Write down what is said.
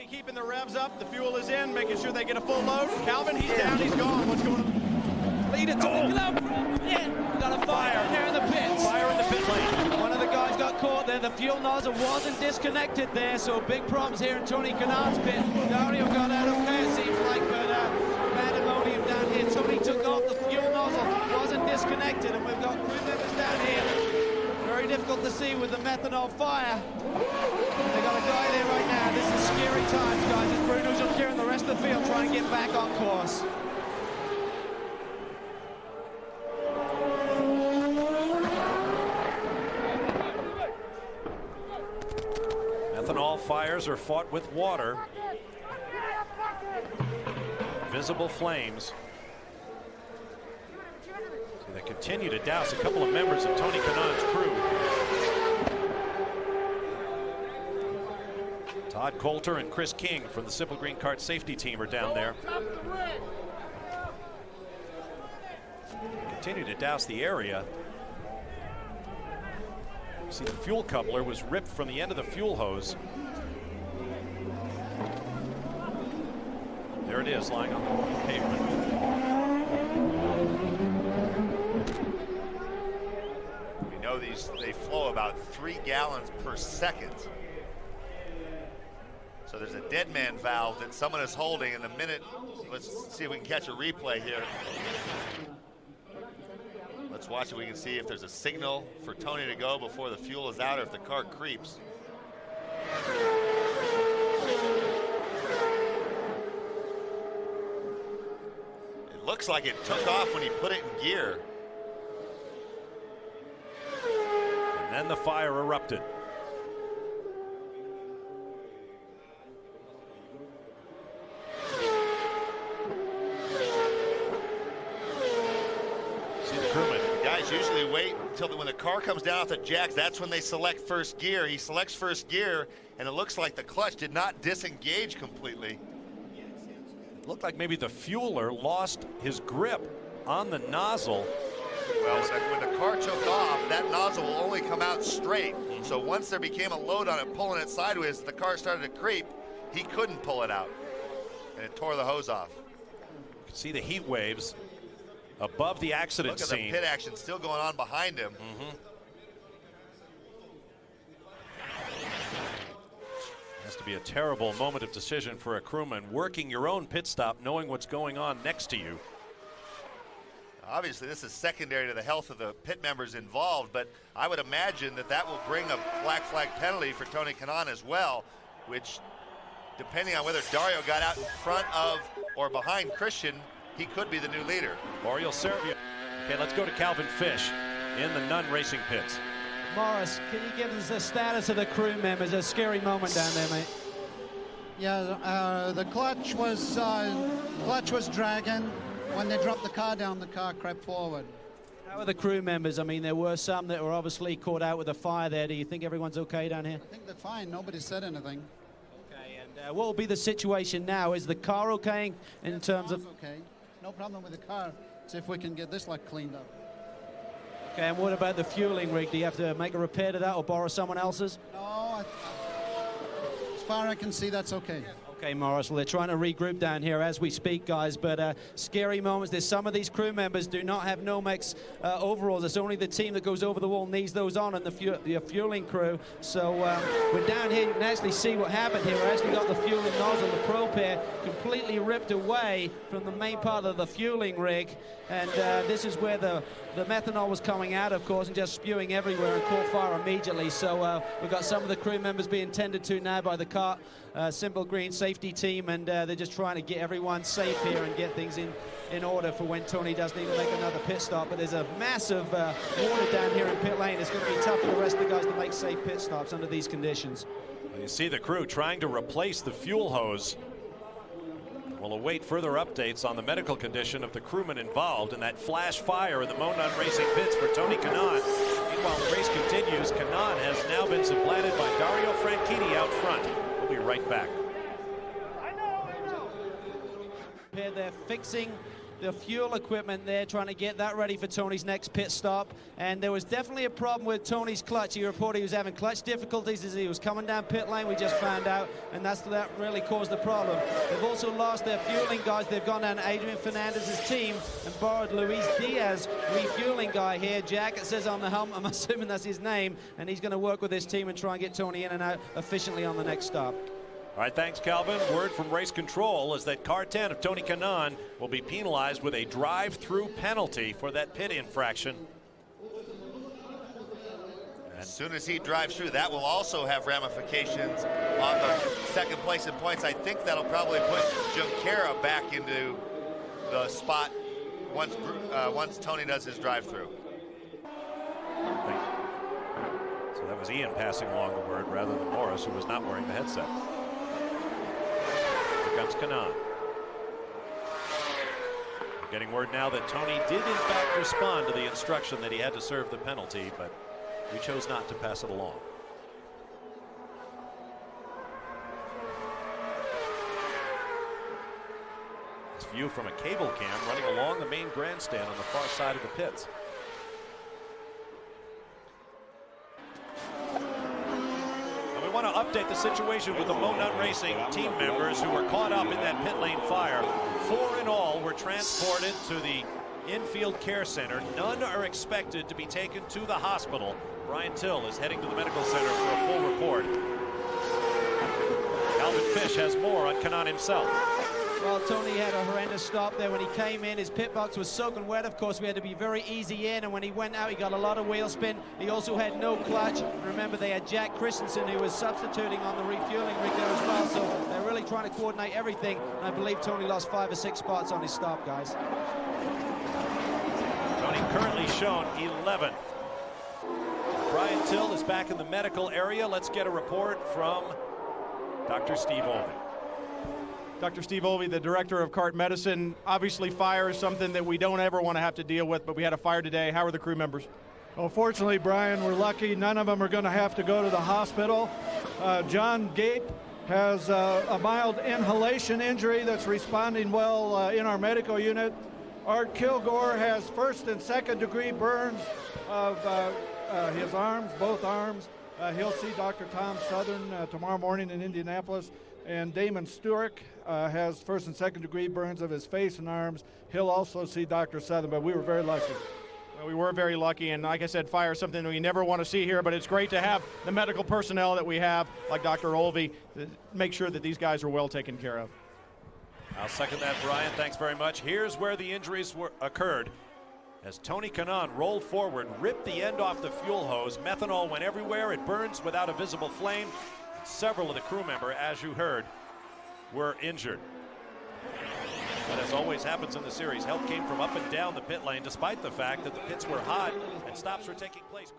keeping the revs up. The fuel is in, making sure they get a full load. Calvin, he's down, he's gone. What's going on? Leader to the glove. Yeah, got a fire here in the pits. Fire in the pit lane. One of the guys got caught there. The fuel nozzle wasn't disconnected there, so big problems here in Tony Kanaan's pit. Dario got out okay, it seems like, but pandemonium down here. Tony took off the fuel nozzle, wasn't disconnected, and we've got crew members down here. Very difficult to see with the methanol fire. They got a guy there right now. This is scary times, guys. As Bruno's up here and the rest of the field trying to get back on course. Methanol fires are fought with water. Visible flames. So they continue to douse a couple of members of Tony Kanaan's crew. Todd Coulter and Chris King from the Simple Green Kart safety team are down there. Continue to douse the area. You see the fuel coupler was ripped from the end of the fuel hose. There it is, lying on the pavement. We know they flow about 3 gallons per second. So there's a dead man valve that someone is holding in the minute. Let's see if we can catch a replay here. Let's watch if we can see if there's a signal for Tony to go before the fuel is out or if the car creeps. It looks like it took off when he put it in gear. And then the fire erupted. Usually wait until when the car comes down off the jacks, that's when they select first gear. He selects first gear, and it looks like the clutch did not disengage completely. It looked like maybe the fueler lost his grip on the nozzle. Well, when the car took off, that nozzle will only come out straight. So once there became a load on it, pulling it sideways, the car started to creep. He couldn't pull it out, and it tore the hose off. You can see the heat waves above the accident scene. Look at the pit action still going on behind him. Has to be a terrible moment of decision for a crewman, working your own pit stop, knowing what's going on next to you. Obviously, this is secondary to the health of the pit members involved, but I would imagine that will bring a black flag penalty for Tony Kanaan as well, which, depending on whether Dario got out in front of or behind Christian, he could be the new leader. Or you'll serve you. Okay, let's go to Calvin Fish in the Nunn Racing pits. Morris, can you give us the status of the crew members? A scary moment down there, mate. Yeah, the clutch was dragging. When they dropped the car down, the car crept forward. How are the crew members? I mean, there were some that were obviously caught out with the fire there. Do you think everyone's okay down here? I think they're fine. Nobody said anything. Okay, and what will be the situation now? Is the car okay in terms of... Okay. No problem with the car. See if we can get this like cleaned up. Okay, and what about the fueling rig? Do you have to make a repair to that or borrow someone else's? No, as far as I can see, that's okay. Okay, Morris, well, they're trying to regroup down here as we speak, guys, but scary moments. There's some of these crew members do not have Nomex overalls. It's only the team that goes over the wall needs those on, and the fueling crew. So we're down here. You can actually see what happened here. We actually got the fueling nozzle, the probe here, completely ripped away from the main part of the fueling rig, and this is where the methanol was coming out, of course, and just spewing everywhere and caught fire immediately. So we've got some of the crew members being tended to now by the kart Simple Green safety team, and they're just trying to get everyone safe here and get things in order for when Tony does need to make another pit stop. But there's a massive water down here in pit lane. It's going to be tough for the rest of the guys to make safe pit stops under these conditions. Well, you see the crew trying to replace the fuel hose. We'll await further updates on the medical condition of the crewman involved in that flash fire in the Nunn Racing pits for Tony Kanaan. Meanwhile, the race continues. Kanaan has now been supplanted by Dario Franchitti out front. We'll be right back. They're fixing the fuel equipment there, trying to get that ready for Tony's next pit stop. And there was definitely a problem with Tony's clutch. He reported he was having clutch difficulties as he was coming down pit lane, we just found out, and that really caused the problem. They've also lost their fueling guys. They've gone down to Adrian Fernandez's team and borrowed Luis Diaz, refueling guy here. Jack, it says on the helmet, I'm assuming that's his name, and he's going to work with his team and try and get Tony in and out efficiently on the next stop. All right, thanks, Calvin. Word from race control is that car 10 of Tony Kanaan will be penalized with a drive-through penalty for that pit infraction. As soon as he drives through, that will also have ramifications on the second place in points. I think that'll probably put Junqueira back into the spot once Tony does his drive-through. So that was Ian passing along the word rather than Morris, who was not wearing the headset. Here comes Kanaan. We're getting word now that Tony did in fact respond to the instruction that he had to serve the penalty, but we chose not to pass it along. This view from a cable cam running along the main grandstand on the far side of the pits. And we want to update the situation with the Nunn Racing team members who were caught up in that pit lane fire. 4 in all were transported to the infield care center. None are expected to be taken to the hospital. Brian Till is heading to the medical center for a full report. Calvin Fish has more on Kanaan himself. Well, Tony had a horrendous stop there. When he came in, his pit box was soaking wet. Of course, we had to be very easy in, and when he went out, he got a lot of wheel spin. He also had no clutch. Remember, they had Jack Christensen, who was substituting on the refueling rig there as well, so they're really trying to coordinate everything. And I believe Tony lost 5 or 6 spots on his stop, guys. Tony currently shown 11th. Brian Till is back in the medical area. Let's get a report from Dr. Steve Olvey. Dr. Steve Olvey, the director of kart medicine. Obviously, fire is something that we don't ever want to have to deal with, but we had a fire today. How are the crew members? Well, fortunately, Brian, we're lucky. None of them are going to have to go to the hospital. John Gape has a mild inhalation injury that's responding well in our medical unit. Art Kilgore has 1st and 2nd degree burns of his arms, both arms. He'll see Dr. Tom Southern tomorrow morning in Indianapolis. And Damon Stewart has 1st and 2nd degree burns of his face and arms. He'll also see Dr. Southern, but we were very lucky. Well, we were very lucky, and like I said, fire is something we never want to see here, but it's great to have the medical personnel that we have, like Dr. Olvey, to make sure that these guys are well taken care of. I'll second that, Brian. Thanks very much. Here's where the injuries occurred. As Tony Kanaan rolled forward, ripped the end off the fuel hose. Methanol went everywhere. It burns without a visible flame. Several of the crew members, as you heard, were injured. But as always happens in the series, help came from up and down the pit lane, despite the fact that the pits were hot and stops were taking place.